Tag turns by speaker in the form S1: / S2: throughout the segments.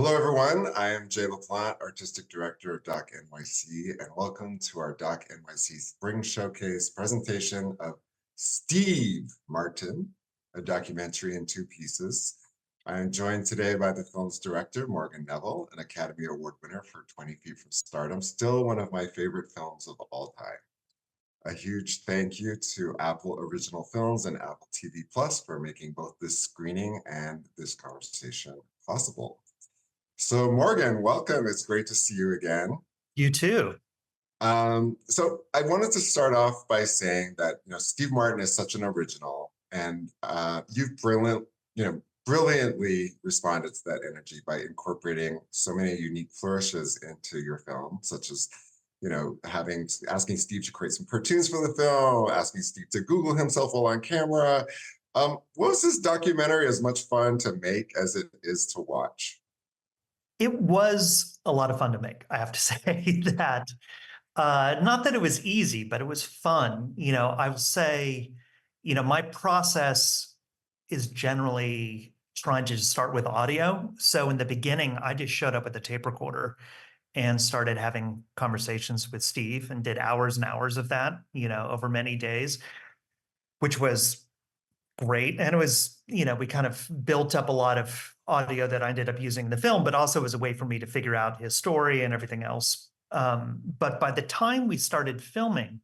S1: Hello, everyone. I am Jaie Laplante, Artistic Director of Doc NYC, and welcome to our Doc NYC Spring Showcase presentation of Steve Martin, a documentary in two pieces. I am joined today by the film's director, Morgan Neville, an Academy Award winner for 20 Feet from Stardom, still one of my favorite films of all time. A huge thank you to Apple Original Films and Apple TV Plus for making both this screening and this conversation possible. So Morgan, welcome. It's great to see you again.
S2: You too.
S1: So I wanted to start off by saying that Steve Martin is such an original, and you've brilliantly responded to that energy by incorporating so many unique flourishes into your film, such as asking Steve to create some cartoons for the film, asking Steve to Google himself while on camera. Was this documentary as much fun to make as it is to watch?
S2: It was a lot of fun to make, I have to say that. Not that it was easy, but it was fun. I would say, my process is generally trying to start with audio. So in the beginning, I just showed up with a tape recorder and started having conversations with Steve and did hours and hours of that, over many days, which was great. And it was, we kind of built up a lot of audio that I ended up using in the film, but also as a way for me to figure out his story and everything else. But by the time we started filming,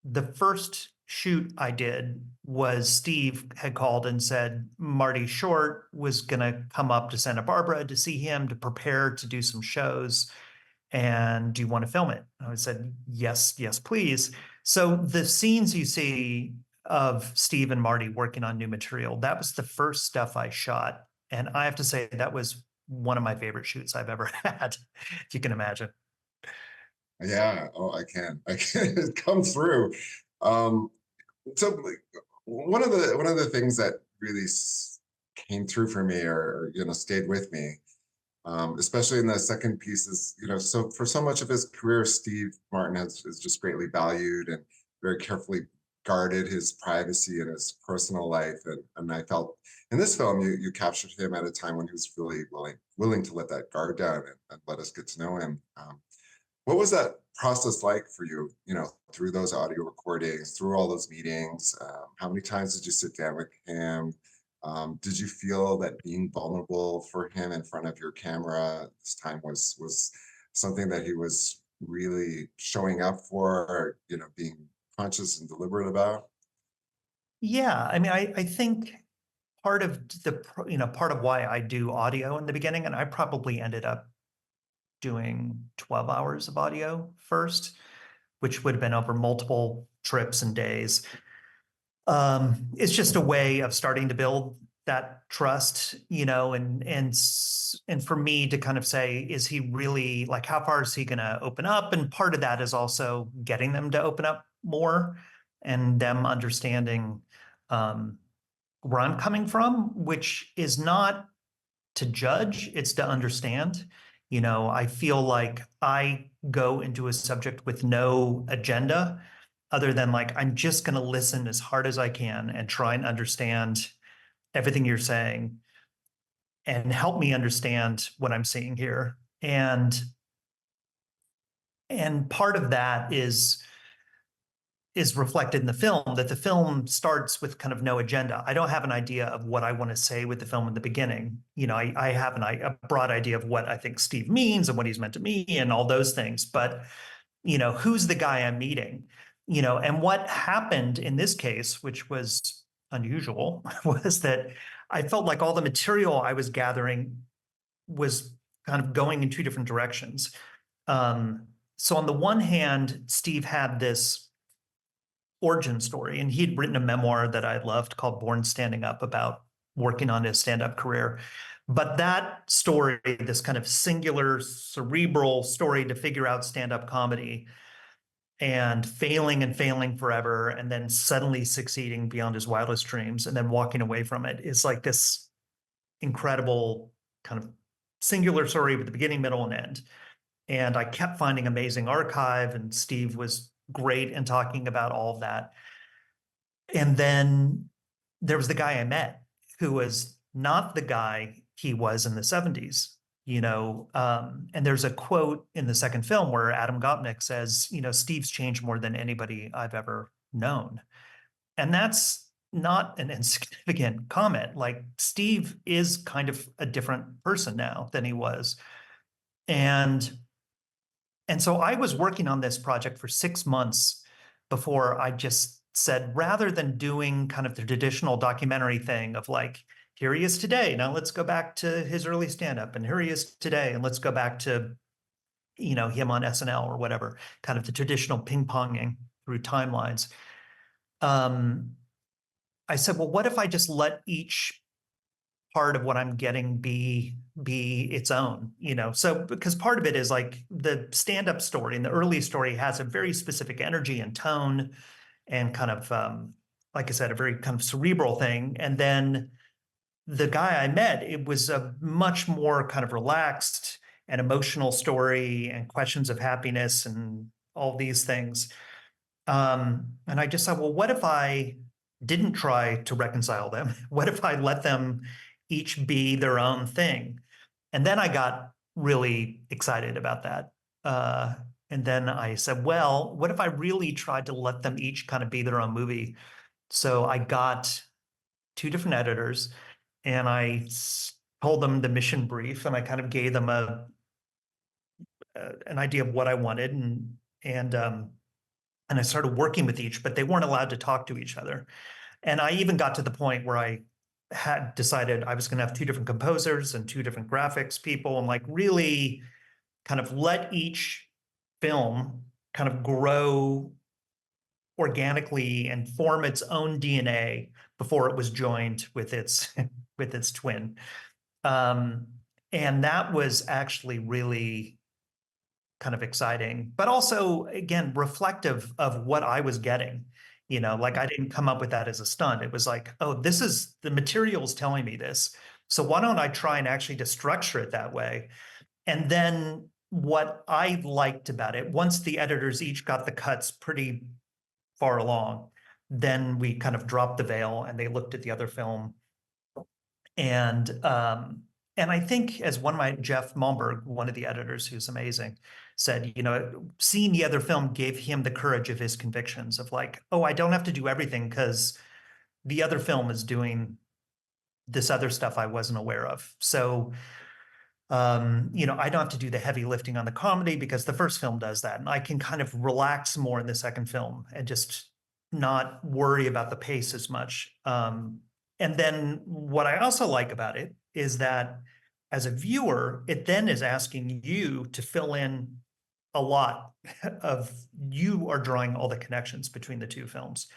S2: the first shoot I did was Steve had called and said Marty Short was going to come up to Santa Barbara to see him to prepare to do some shows. And do you want to film it? I said, yes, please. So the scenes you see of Steve and Marty working on new material, that was the first stuff I shot. And I have to say that was one of my favorite shoots I've ever had, if you can imagine.
S1: Yeah, oh, I can. Come through. Um, so one of the things that really came through for me, or stayed with me, especially in the second piece, is so for so much of his career, Steve Martin is just greatly valued and very carefully guarded his privacy and his personal life, and I felt in this film you captured him at a time when he was really willing to let that guard down and let us get to know him. What was that process like for you, through those audio recordings, through all those meetings? How many times did you sit down with him? Did you feel that being vulnerable for him in front of your camera this time was something that he was really showing up for, or, being conscious and deliberate about?
S2: Yeah, I mean, I think part of part of why I do audio in the beginning, and I probably ended up doing 12 hours of audio first, which would have been over multiple trips and days. It's just a way of starting to build that trust, and for me to kind of say, is he really, like, how far is he going to open up? And part of that is also getting them to open up more and them understanding where I'm coming from, which is not to judge, it's to understand. I feel like I go into a subject with no agenda other than, like, I'm just going to listen as hard as I can and try and understand everything you're saying and help me understand what I'm seeing here. And part of that is reflected in the film, that the film starts with kind of no agenda. I don't have an idea of what I want to say with the film in the beginning. I have a broad idea of what I think Steve means and what he's meant to me and all those things. But, who's the guy I'm meeting? And what happened in this case, which was unusual, was that I felt like all the material I was gathering was kind of going in two different directions. So on the one hand, Steve had this origin story, and he'd written a memoir that I loved called Born Standing Up, about working on his stand-up career. But that story, this kind of singular cerebral story to figure out stand-up comedy and failing forever, and then suddenly succeeding beyond his wildest dreams and then walking away from it, is like this incredible kind of singular story with the beginning, middle, and end. And I kept finding amazing archive, and Steve was great in talking about all of that. And then there was the guy I met who was not the guy he was in the 70s. And there's a quote in the second film where Adam Gopnik says, Steve's changed more than anybody I've ever known. And that's not an insignificant comment. Like, Steve is kind of a different person now than he was. And so I was working on this project for 6 months before I just said, rather than doing kind of the traditional documentary thing of like, here he is today, now let's go back to his early stand-up, and here he is today, and let's go back to, him on SNL or whatever, kind of the traditional ping-ponging through timelines. I said, well, what if I just let each part of what I'm getting be its own, So because part of it is like the stand-up story and the early story has a very specific energy and tone and kind of, like I said, a very kind of cerebral thing. And then the guy I met, it was a much more kind of relaxed and emotional story and questions of happiness and all these things. And I just thought, well, what if I didn't try to reconcile them? What if I let them each be their own thing? And then I got really excited about that. And then I said, well, what if I really tried to let them each kind of be their own movie? So I got 2 different editors, and I told them the mission brief, and I kind of gave them an idea of what I wanted, and I started working with each, but they weren't allowed to talk to each other. And I even got to the point where I had decided I was going to have 2 different composers and 2 different graphics people, and like really kind of let each film kind of grow organically and form its own DNA before it was joined with its with its twin. And that was actually really kind of exciting, but also, again, reflective of what I was getting. Like, I didn't come up with that as a stunt. It was like, oh, this is the materials telling me this. So why don't I try and actually just structure it that way? And then what I liked about it, once the editors each got the cuts pretty far along, then we kind of dropped the veil and they looked at the other film. And I think, as one of my Jeff Malmberg, one of the editors who's amazing, said, seeing the other film gave him the courage of his convictions of like, oh, I don't have to do everything because the other film is doing this other stuff I wasn't aware of. So, I don't have to do the heavy lifting on the comedy because the first film does that. And I can kind of relax more in the second film and just not worry about the pace as much. And then what I also like about it is that as a viewer, it then is asking you to fill in a lot of, you are drawing all the connections between the 2 films.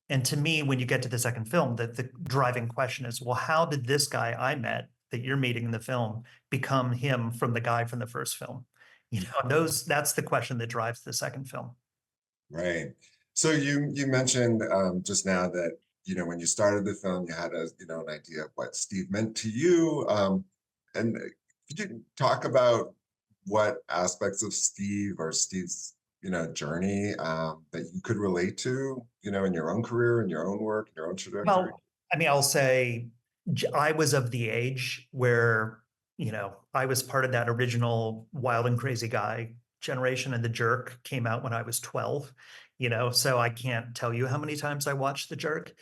S2: And to me, when you get to the second film, the driving question is, well, how did this guy I met that you're meeting in the film become him from the guy from the first film? That's the question that drives the second film.
S1: Right. So you mentioned just now that when you started the film, you had an idea of what Steve meant to you. And could you talk about what aspects of Steve or Steve's journey that you could relate to in your own career, in your own work, in your own trajectory?
S2: Well, I mean, I'll say I was of the age where, I was part of that original Wild and Crazy Guy generation, and The Jerk came out when I was 12, so I can't tell you how many times I watched The Jerk.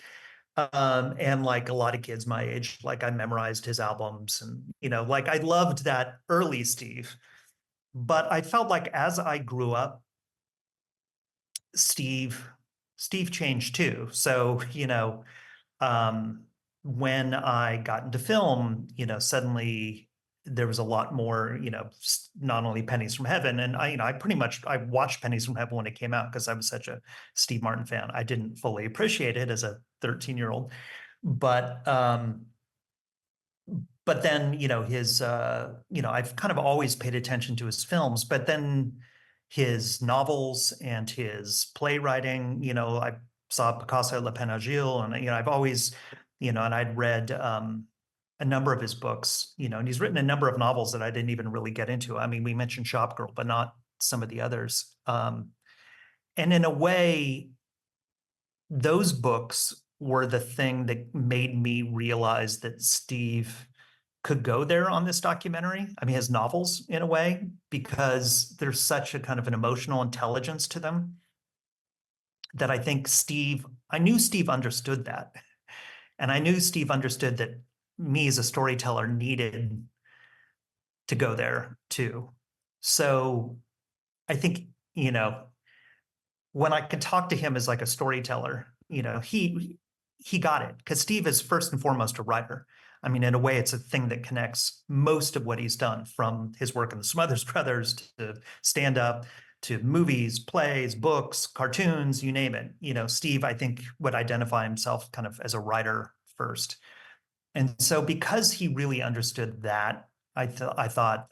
S2: And like a lot of kids my age, like I memorized his albums, and, like I loved that early Steve. But I felt like as I grew up, Steve changed too. So, when I got into film, suddenly there was a lot more, not only Pennies from Heaven, and I watched Pennies from Heaven when it came out because I was such a Steve Martin fan. I didn't fully appreciate it as a 13-year-old, but then, I've kind of always paid attention to his films, but then his novels and his playwriting, I saw Picasso, La Peine Agile, and, I've always, and I'd read a number of his books, and he's written a number of novels that I didn't even really get into. I mean, we mentioned Shop Girl, but not some of the others. And in a way, those books were the thing that made me realize that Steve could go there on this documentary. I mean, his novels in a way, because there's such a kind of an emotional intelligence to them that I knew Steve understood that. And I knew Steve understood that me as a storyteller needed to go there too. So I think, when I could talk to him as like a storyteller, he got it, because Steve is first and foremost a writer. I mean, in a way, it's a thing that connects most of what he's done, from his work in the Smothers Brothers to stand up to movies, plays, books, cartoons, you name it. Steve, I think, would identify himself kind of as a writer first. And so because he really understood that, I thought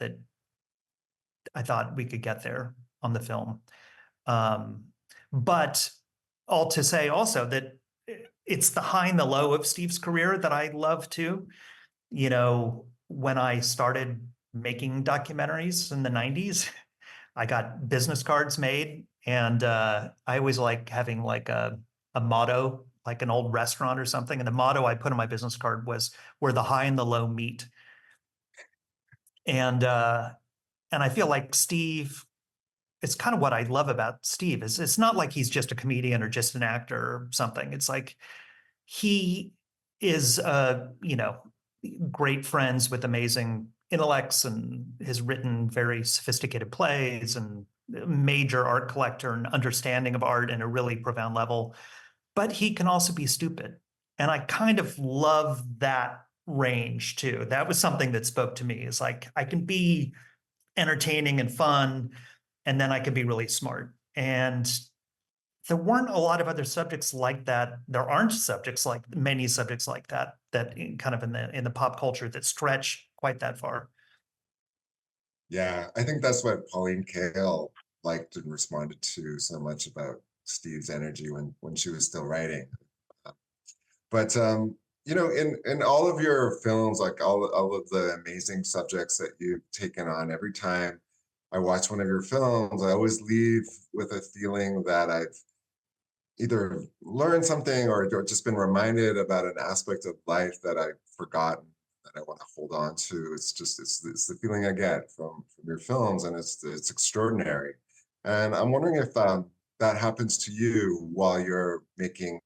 S2: we could get there on the film. Um, but all to say also that it's the high and the low of Steve's career that I love too. When I started making documentaries in the 90s, I got business cards made, and I always like having like a motto, like an old restaurant or something. And the motto I put on my business card was "Where the high and the low meet." And I feel like Steve, it's kind of what I love about Steve, is it's not like he's just a comedian or just an actor or something. It's like he is, great friends with amazing intellects, and has written very sophisticated plays, and major art collector and understanding of art in a really profound level. But he can also be stupid. And I kind of love that range too. That was something that spoke to me. Is like, I can be entertaining and fun, and then I can be really smart. And there weren't a lot of other subjects like that. There aren't many subjects like that, kind of in the pop culture, that stretch quite that far.
S1: Yeah, I think that's what Pauline Kael liked and responded to so much about Steve's energy when she was still writing. But in all of your films, like all of the amazing subjects that you've taken on, every time I watch one of your films, I always leave with a feeling that I've either learned something or just been reminded about an aspect of life that I've forgotten, that I want to hold on to. It's the feeling I get from your films, and it's extraordinary. And I'm wondering if that happens to you while you're making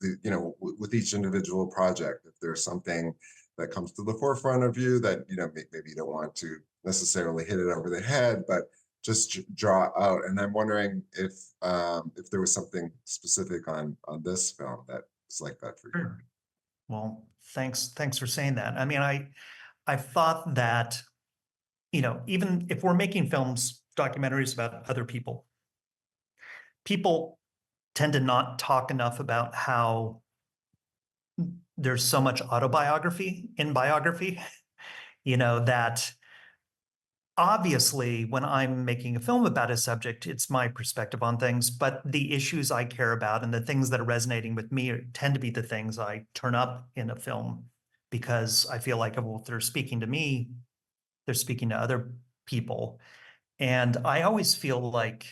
S1: with each individual project. If there's something that comes to the forefront of you that maybe you don't want to necessarily hit it over the head, but just draw out. And I'm wondering if there was something specific on this film that was like that for you.
S2: Sure. Well, thanks for saying that. I mean, I thought that, even if we're making films, documentaries about other people, people tend to not talk enough about how there's so much autobiography in biography. That obviously, when I'm making a film about a subject, it's my perspective on things, but the issues I care about and the things that are resonating with me tend to be the things I turn up in a film, because I feel like, well, if they're speaking to me, they're speaking to other people. And I always feel like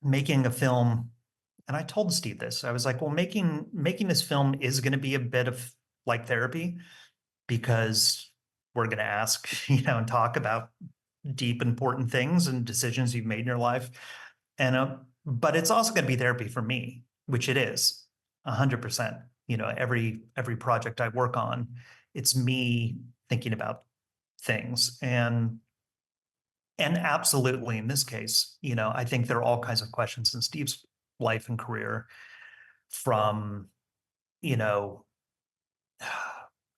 S2: making a film, and I told Steve this, I was like, well, making this film is going to be a bit of like therapy, because we're going to ask, and talk about deep, important things and decisions you've made in your life. But it's also going to be therapy for me, which it is 100%. Every project I work on, it's me thinking about things. And absolutely, in this case, I think there are all kinds of questions in Steve's life and career, from, you know,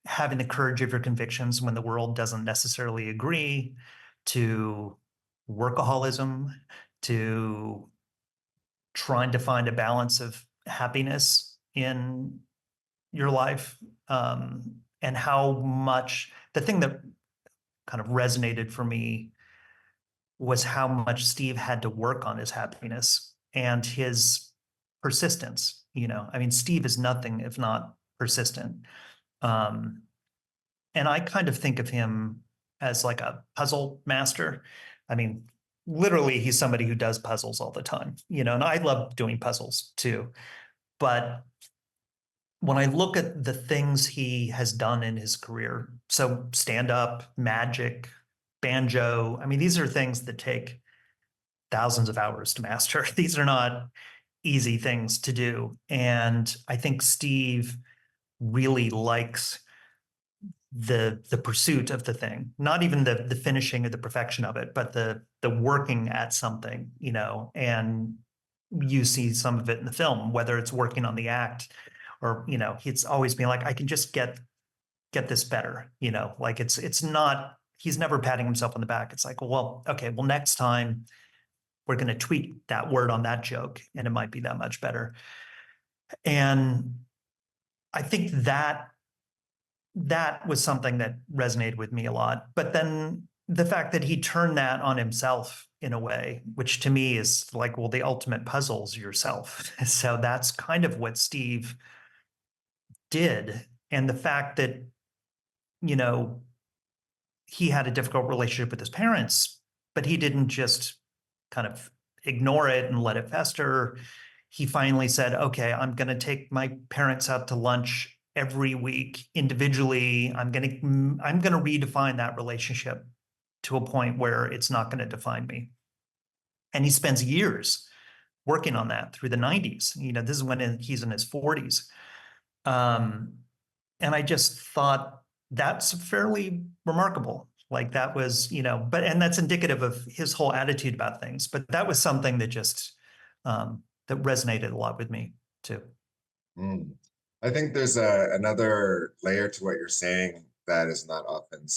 S2: having the courage of your convictions when the world doesn't necessarily agree, to workaholism, to trying to find a balance of happiness in your life. And how much the thing that kind of resonated for me was how much Steve had to work on his happiness and his persistence. I mean, Steve is nothing if not persistent. Um, and I kind of think of him as like a puzzle master. I mean, literally, he's somebody who does puzzles all the time, and I love doing puzzles too. But when I look at the things he has done in his career, so stand up, magic, banjo, I mean, these are things that take thousands of hours to master. These are not easy things to do. And I think Steve really likes the pursuit of the thing, not even the finishing or the perfection of it, but the working at something, you know, and you see some of it in the film, whether it's working on the act or, you know, it's always been like, I can just get this better, you know, like it's not, he's never patting himself on the back. It's like, well, okay, well, next time we're going to tweak that word on that joke and it might be that much better. And I think that was something that resonated with me a lot. But then the fact that he turned that on himself in a way, which to me is like, well, the ultimate puzzle's yourself. So that's kind of what Steve did. And the fact that, you know, he had a difficult relationship with his parents, but he didn't just kind of ignore it and let it fester. He finally said, okay, I'm going to take my parents out to lunch every week individually. I'm going to redefine that relationship to a point where it's not going to define me. And he spends years working on that through the 90s. You know, this is when he's in his 40s. And I just thought that's fairly remarkable. Like that was, you know, and that's indicative of his whole attitude about things. But that was something that just that resonated a lot with me too.
S1: Mm. I think there's another layer to what you're saying that is not often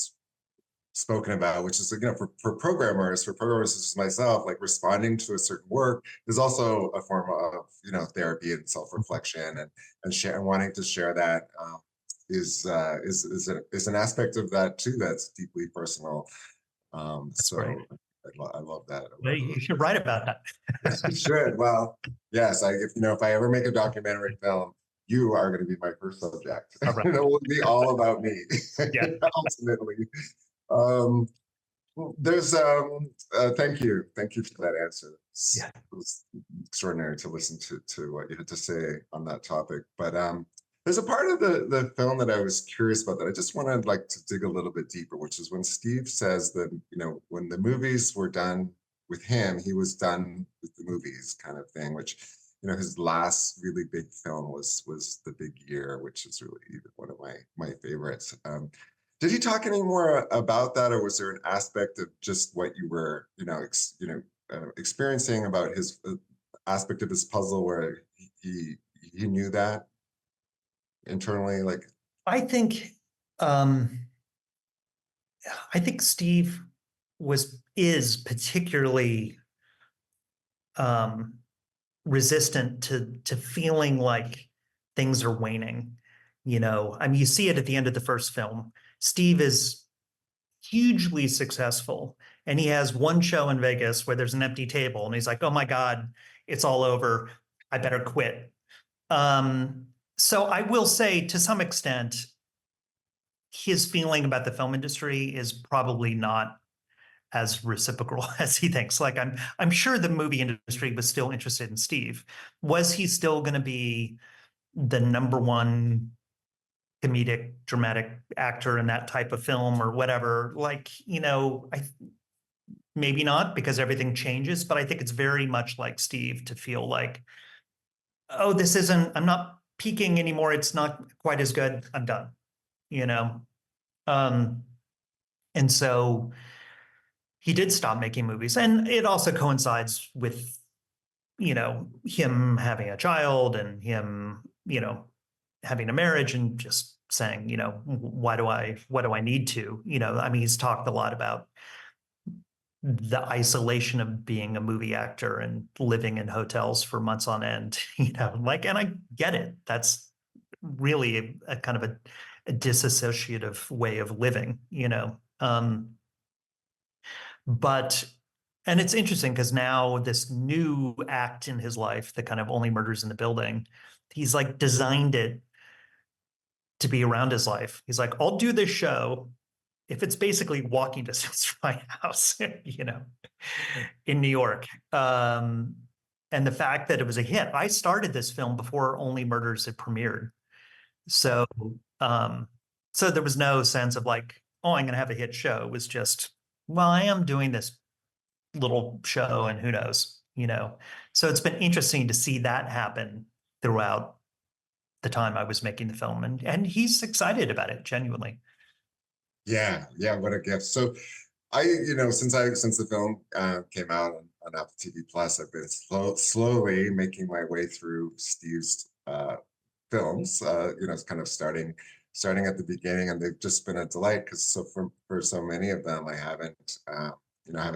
S1: spoken about, which is, you know, for programmers such as myself, like responding to a certain work is also a form of, you know, therapy and self-reflection, and wanting to share that is an aspect of that too that's deeply personal.
S2: That's
S1: So
S2: right.
S1: I love that.
S2: You should write about that.
S1: I should. Well, yes. If I ever make a documentary film, you are going to be my first subject.
S2: All right.
S1: It will be all about me,
S2: Yeah.
S1: ultimately. Um, there's thank you for that answer.
S2: Yeah.
S1: It was extraordinary to listen to what you had to say on that topic. But there's a part of the film that I was curious about that I just wanted like to dig a little bit deeper, which is when Steve says that, you know, when the movies were done with him, he was done with the movies kind of thing, which, you know, his last really big film was The Big Year, which is really one of my favorites. Did he talk any more about that, or was there an aspect of just what you were, experiencing about his aspect of his puzzle where he knew that internally, like?
S2: I think um I think Steve is particularly um resistant to feeling like things are waning. You know, I mean, you see it at the end of the first film. Steve is hugely successful, and he has one show in Vegas where there's an empty table, and he's like, "Oh my God, it's all over. I better quit." Um, so I will say, to some extent, his feeling about the film industry is probably not as reciprocal as he thinks. Like I'm sure the movie industry was still interested in Steve. Was he still going to be the number one comedic dramatic actor in that type of film or whatever? Like, you know, maybe not, because everything changes, but I think it's very much like Steve to feel like, oh, I'm not peaking anymore. It's not quite as good. I'm done, you know? Um, and so he did stop making movies. And it also coincides with, you know, him having a child and him, you know, having a marriage and just saying, you know, what do I need to, you know, I mean, he's talked a lot about the isolation of being a movie actor and living in hotels for months on end, you know, like, and I get it. That's really a kind of a disassociative way of living, you know. But and it's interesting because now this new act in his life, the kind of Only Murders in the Building, he's like designed it to be around his life. He's like, I'll do this show if it's basically walking distance from my house, you know, in New York. And the fact that it was a hit, I started this film before Only Murders had premiered. So, um, so there was no sense of like, oh, I'm going to have a hit show. It was just, well, I am doing this little show and who knows, you know? So it's been interesting to see that happen throughout the time I was making the film, and he's excited about it, genuinely.
S1: Yeah, yeah, what a gift. So since the film came out on Apple TV Plus, I've been slowly making my way through Steve's films. It's kind of starting at the beginning, and they've just been a delight because for so many of them, I haven't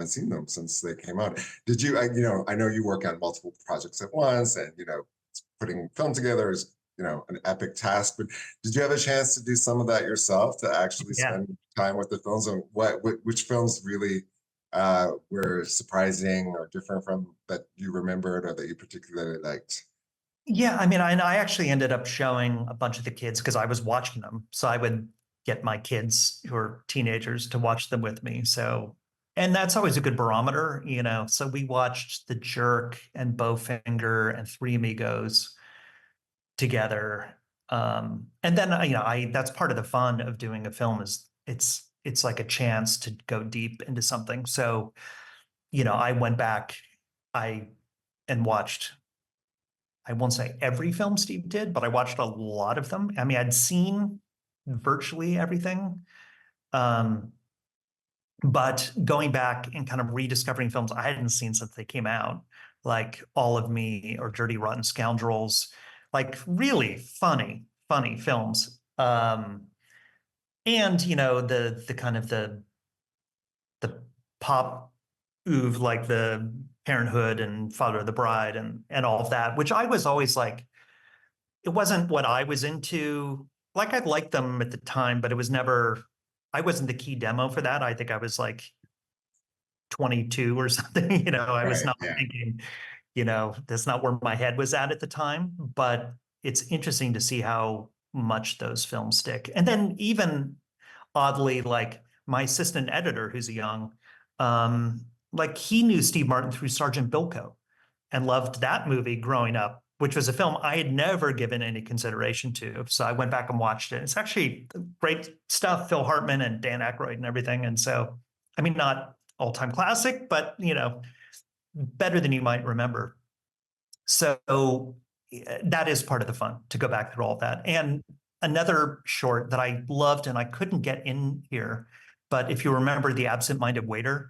S1: seen them since they came out. Did you? I know you work on multiple projects at once, and putting film together is an epic task. But did you have a chance to do some of that yourself, to actually
S2: Yeah.
S1: spend time with the films, and which films really were surprising or different from that you remembered or that you particularly liked?
S2: Yeah, I mean, I actually ended up showing a bunch of the kids because I was watching them. So I would get my kids who are teenagers to watch them with me. So, and that's always a good barometer, you know. So we watched The Jerk and Bowfinger and Three Amigos together. And then, that's part of the fun of doing a film is it's like a chance to go deep into something. So, I went back, I and watched, I won't say every film Steve did, but I watched a lot of them. I mean, I'd seen virtually everything. Um, but going back and kind of rediscovering films I hadn't seen since they came out, like All of Me or Dirty Rotten Scoundrels, like really funny films. And the kind of the pop oeuvre, like the Parenthood and Father of the Bride and all of that, which I was always like, it wasn't what I was into. Like I liked them at the time, but it was never, I wasn't the key demo for that. I think I was like 22 or something. I was
S1: Right.
S2: not
S1: Yeah.
S2: thinking, that's not where my head was at the time. But it's interesting to see how much those films stick. And then even oddly, like my assistant editor, who's young, like he knew Steve Martin through Sergeant Bilko and loved that movie growing up, which was a film I had never given any consideration to. So I went back and watched it. It's actually great stuff, Phil Hartman and Dan Aykroyd and everything. And so, I mean, not all-time classic, but better than you might remember. So that is part of the fun, to go back through all of that. And another short that I loved and I couldn't get in here, but if you remember The Absent-Minded Waiter,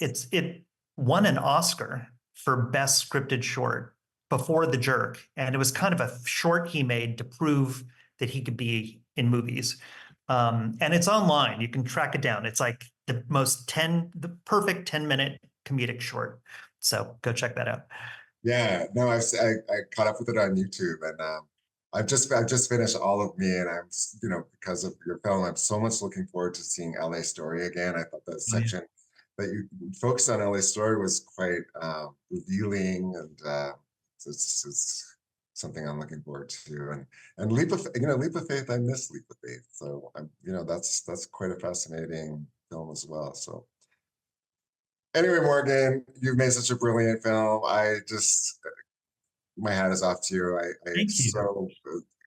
S2: it won an Oscar for best scripted short before The Jerk, and it was kind of a short he made to prove that he could be in movies. And it's online; you can track it down. It's like the perfect 10-minute comedic short. So go check that out.
S1: Yeah, no, I caught up with it on YouTube, and I've just finished All of Me, and because of your film, I'm so much looking forward to seeing LA Story again. I thought the
S2: Oh, yeah.
S1: section that you focused on LA Story was quite revealing, and it's something I'm looking forward to. And Leap of Faith, I miss Leap of Faith, so that's quite a fascinating film as well. So. Anyway, Morgan, you've made such a brilliant film. My hat is off to you. I
S2: Thank you.
S1: so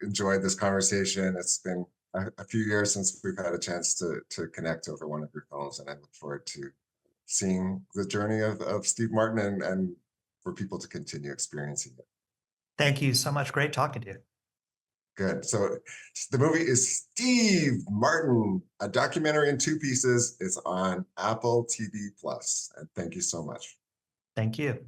S1: enjoyed this conversation. It's been a few years since we've had a chance to connect over one of your films, and I look forward to seeing the journey of Steve Martin, and for people to continue experiencing it.
S2: Thank you so much. Great talking to you.
S1: Good. So the movie is Steve Martin, a documentary in two pieces. It's on Apple TV Plus. And thank you so much.
S2: Thank you.